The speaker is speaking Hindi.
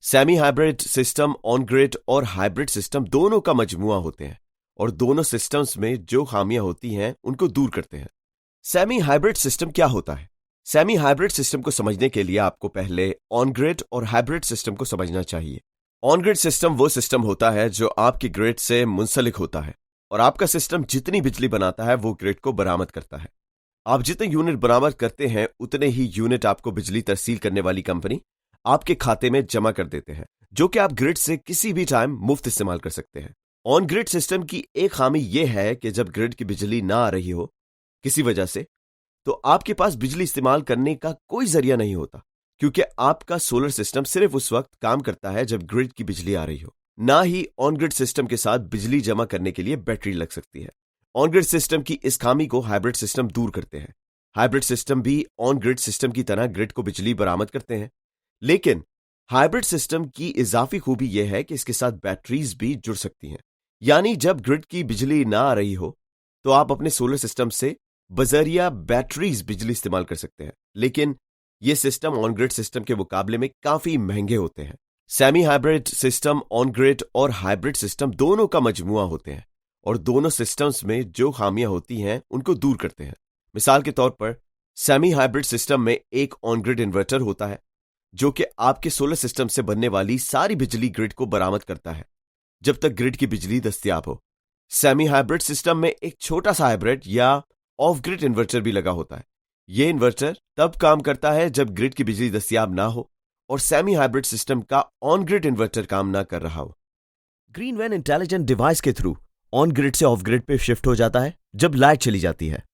Semi hybrid system on grid और हाइब्रिड सिस्टम दोनों का मजमुआ होते हैं और दोनों सिस्टम्स में जो खामियां होती हैं उनको दूर करते हैं। सेमी हाइब्रिड सिस्टम क्या होता है? सेमी हाइब्रिड सिस्टम को समझने के लिए आपको पहले ऑन ग्रिड और हाइब्रिड सिस्टम को समझना चाहिए। ऑन ग्रिड सिस्टम वो सिस्टम होता है जो आपकी ग्रिड से मुंसलिक होता है और आपका सिस्टम जितनी बिजली बनाता है वो ग्रिड को बरामद करता है। आप जितने यूनिट बरामद करते हैं उतने ही यूनिट आपको बिजली तरसील करने वाली कंपनी आपके खाते में जमा कर देते हैं, जो कि आप ग्रिड से किसी भी टाइम मुफ्त इस्तेमाल कर सकते हैं। ऑन ग्रिड सिस्टम की एक खामी यह है कि जब ग्रिड की बिजली ना आ रही हो किसी वजह से, तो आपके पास बिजली इस्तेमाल करने का कोई जरिया नहीं होता, क्योंकि आपका सोलर सिस्टम सिर्फ उस वक्त काम करता है जब ग्रिड की बिजली आ रही हो। ना ही ऑन ग्रिड सिस्टम के साथ बिजली जमा करने के लिए बैटरी लग सकती है। ऑन ग्रिड सिस्टम की इस खामी को हाइब्रिड सिस्टम दूर करते हैं। हाइब्रिड सिस्टम भी ऑन ग्रिड सिस्टम की तरह ग्रिड को बिजली बरामद करते हैं, लेकिन हाइब्रिड सिस्टम की इजाफी खूबी यह है कि इसके साथ बैटरीज भी जुड़ सकती हैं। यानी जब ग्रिड की बिजली ना आ रही हो तो आप अपने सोलर सिस्टम से बजरिया बैटरीज बिजली इस्तेमाल कर सकते हैं, लेकिन यह सिस्टम ऑन ग्रिड सिस्टम के मुकाबले में काफी महंगे होते हैं। Semi hybrid system on grid और हाइब्रिड सिस्टम दोनों का मजमुआ होते हैं और दोनों सिस्टम्स में जो खामियां होती हैं उनको दूर करते हैं। मिसाल के तौर पर सेमी हाइब्रिड सिस्टम में एक ऑन ग्रिड इन्वर्टर होता है जो कि आपके सोलर सिस्टम से बनने वाली सारी बिजली ग्रिड को बरामद करता है जब तक ग्रिड की बिजली दस्तयाब हो। सेमी हाइब्रिड सिस्टम में एक छोटा सा हाइब्रिड या ऑफ ग्रिड इन्वर्टर भी लगा होता है। यह इन्वर्टर तब काम करता है जब ग्रिड की बिजली दस्तयाब ना हो और सेमी हाइब्रिड सिस्टम का ऑन ग्रिड इन्वर्टर काम ना कर रहा हो। ग्रीनवैन इंटेलिजेंट डिवाइस के थ्रू ऑन ग्रिड से ऑफ ग्रिड पे शिफ्ट हो जाता है जब लाइट चली जाती है।